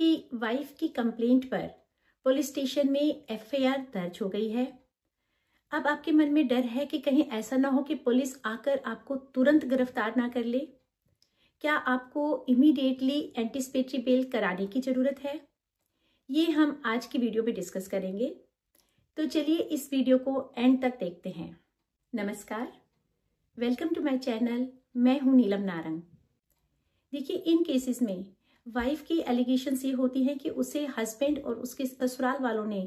आपकी वाइफ की कंप्लेंट पर पुलिस स्टेशन में एफआईआर दर्ज हो गई है। अब आपके मन में डर है कि कहीं ऐसा ना हो कि पुलिस आकर आपको तुरंत गिरफ्तार ना कर ले। क्या आपको इमीडिएटली एंटिसिपेटरी बेल कराने की ज़रूरत है? ये हम आज की वीडियो में डिस्कस करेंगे। तो चलिए इस वीडियो को एंड तक देखते हैं। नमस्कार, वेलकम टू माय चैनल। मैं हूं नीलम नारंग। देखिए, इन केसेस में वाइफ की एलिगेशंस ये होती हैं कि उसे हस्बैंड और उसके ससुराल वालों ने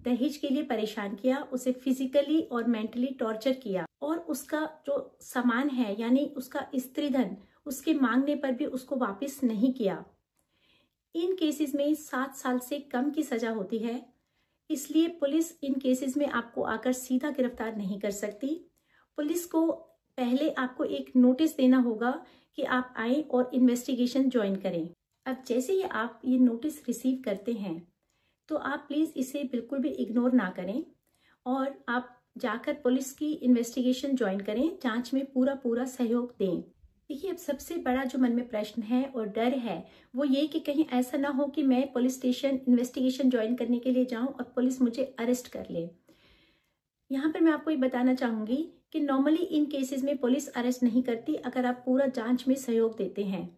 दहेज के लिए परेशान किया, उसे फिजिकली और मेंटली टॉर्चर किया और उसका जो सामान है यानी उसका स्त्री धन उसके मांगने पर भी उसको वापस नहीं किया। इन केसेस में 7 साल से कम की सजा होती है, इसलिए पुलिस इन केसेस में आपको आकर सीधा गिरफ्तार नहीं कर सकती। पुलिस को पहले आपको एक नोटिस देना होगा कि आप आए और इन्वेस्टिगेशन ज्वाइन करें। अब जैसे ही आप ये नोटिस रिसीव करते हैं तो आप प्लीज़ इसे बिल्कुल भी इग्नोर ना करें और आप जाकर पुलिस की इन्वेस्टिगेशन ज्वाइन करें, जांच में पूरा सहयोग दें। देखिए, अब सबसे बड़ा जो मन में प्रश्न है और डर है वो ये कि कहीं ऐसा ना हो कि मैं पुलिस स्टेशन इन्वेस्टिगेशन ज्वाइन करने के लिए जाऊं और पुलिस मुझे अरेस्ट कर ले। यहाँ पर मैं आपको ये बताना चाहूँगी कि नॉर्मली इन केसेस में पुलिस अरेस्ट नहीं करती अगर आप पूरा जांच में सहयोग देते हैं,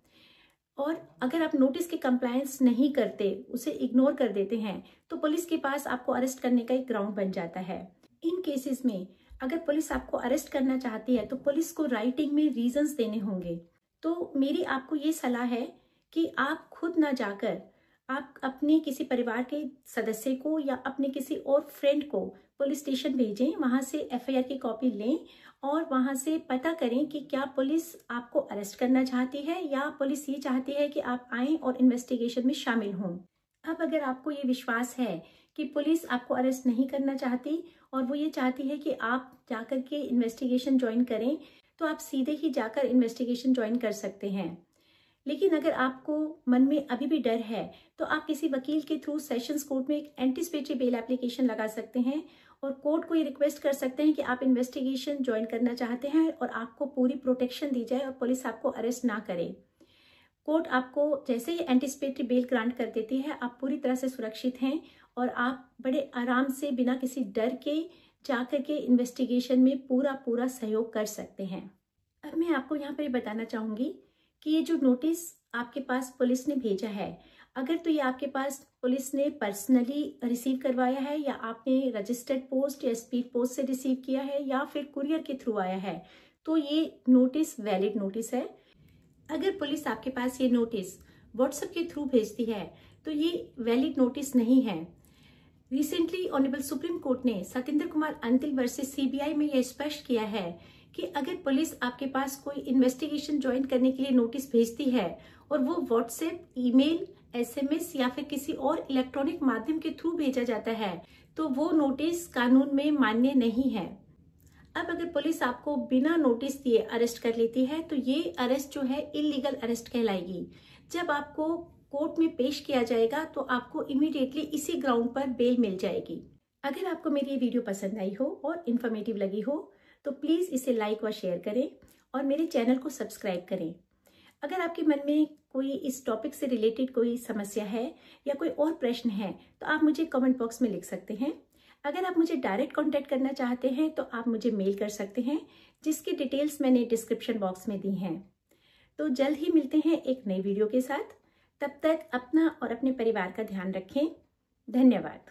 और अगर आप नोटिस के कंप्लायंस नहीं करते, उसे इग्नोर कर देते हैं, तो पुलिस के पास आपको अरेस्ट करने का एक ग्राउंड बन जाता है। इन केसेस में अगर पुलिस आपको अरेस्ट करना चाहती है तो पुलिस को राइटिंग में रीजंस देने होंगे। तो मेरी आपको ये सलाह है कि आप खुद ना जाकर आप अपने किसी परिवार के सदस्य को या अपने किसी और फ्रेंड को पुलिस स्टेशन भेजें, वहां से एफआईआर की कॉपी लें और वहां से पता करें कि क्या पुलिस आपको अरेस्ट करना चाहती है या पुलिस ये चाहती है कि आप आएं और इन्वेस्टिगेशन में शामिल हों। अब अगर आपको ये विश्वास है कि पुलिस आपको अरेस्ट नहीं करना चाहती और वो ये चाहती है कि आप जाकर के इन्वेस्टिगेशन ज्वाइन करें, तो आप सीधे ही जाकर इन्वेस्टिगेशन ज्वाइन कर सकते हैं। लेकिन अगर आपको मन में अभी भी डर है तो आप किसी वकील के थ्रू सेशंस कोर्ट में एक एंटिसिपेटरी बेल एप्लीकेशन लगा सकते हैं और कोर्ट को ये रिक्वेस्ट कर सकते हैं कि आप इन्वेस्टिगेशन ज्वाइन करना चाहते हैं और आपको पूरी प्रोटेक्शन दी जाए और पुलिस आपको अरेस्ट ना करे। कोर्ट आपको जैसे ही एंटिसिपेटरी बेल ग्रांट कर देती है, आप पूरी तरह से सुरक्षित हैं और आप बड़े आराम से बिना किसी डर के जाकर के इन्वेस्टिगेशन में पूरा सहयोग कर सकते हैं। अब मैं आपको यहाँ पर बताना चाहूँगी कि ये जो नोटिस आपके पास पुलिस ने भेजा है, अगर तो ये आपके पास पुलिस ने पर्सनली रिसीव करवाया है या आपने रजिस्टर्ड पोस्ट या स्पीड पोस्ट से रिसीव किया है या फिर कुरियर के थ्रू आया है, तो ये नोटिस वैलिड नोटिस है। अगर पुलिस आपके पास ये नोटिस व्हाट्सएप के थ्रू भेजती है तो ये वैलिड नोटिस नहीं है। रिसेंटली ऑनरेबल सुप्रीम कोर्ट ने सतेंद्र कुमार अंतिल वर्सेस सीबीआई में यह स्पष्ट किया है कि अगर पुलिस आपके पास कोई इन्वेस्टिगेशन ज्वाइन करने के लिए नोटिस भेजती है और वो व्हाट्सएप, ईमेल, एसएमएस या फिर किसी और इलेक्ट्रॉनिक माध्यम के थ्रू भेजा जाता है तो वो नोटिस कानून में मान्य नहीं है। अब अगर पुलिस आपको बिना नोटिस दिए अरेस्ट कर लेती है तो ये अरेस्ट जो है इलीगल अरेस्ट कहलाएगी। जब आपको कोर्ट में पेश किया जाएगा तो आपको इमीडिएटली इसी ग्राउंड पर बेल मिल जाएगी। अगर आपको मेरी ये वीडियो पसंद आई हो और इन्फॉर्मेटिव लगी हो तो प्लीज़ इसे लाइक व शेयर करें और मेरे चैनल को सब्सक्राइब करें। अगर आपके मन में कोई इस टॉपिक से रिलेटेड कोई समस्या है या कोई और प्रश्न है तो आप मुझे कमेंट बॉक्स में लिख सकते हैं। अगर आप मुझे डायरेक्ट कांटेक्ट करना चाहते हैं तो आप मुझे मेल कर सकते हैं, जिसकी डिटेल्स मैंने डिस्क्रिप्शन बॉक्स में दी हैं। तो जल्द ही मिलते हैं एक नई वीडियो के साथ। तब तक अपना और अपने परिवार का ध्यान रखें। धन्यवाद।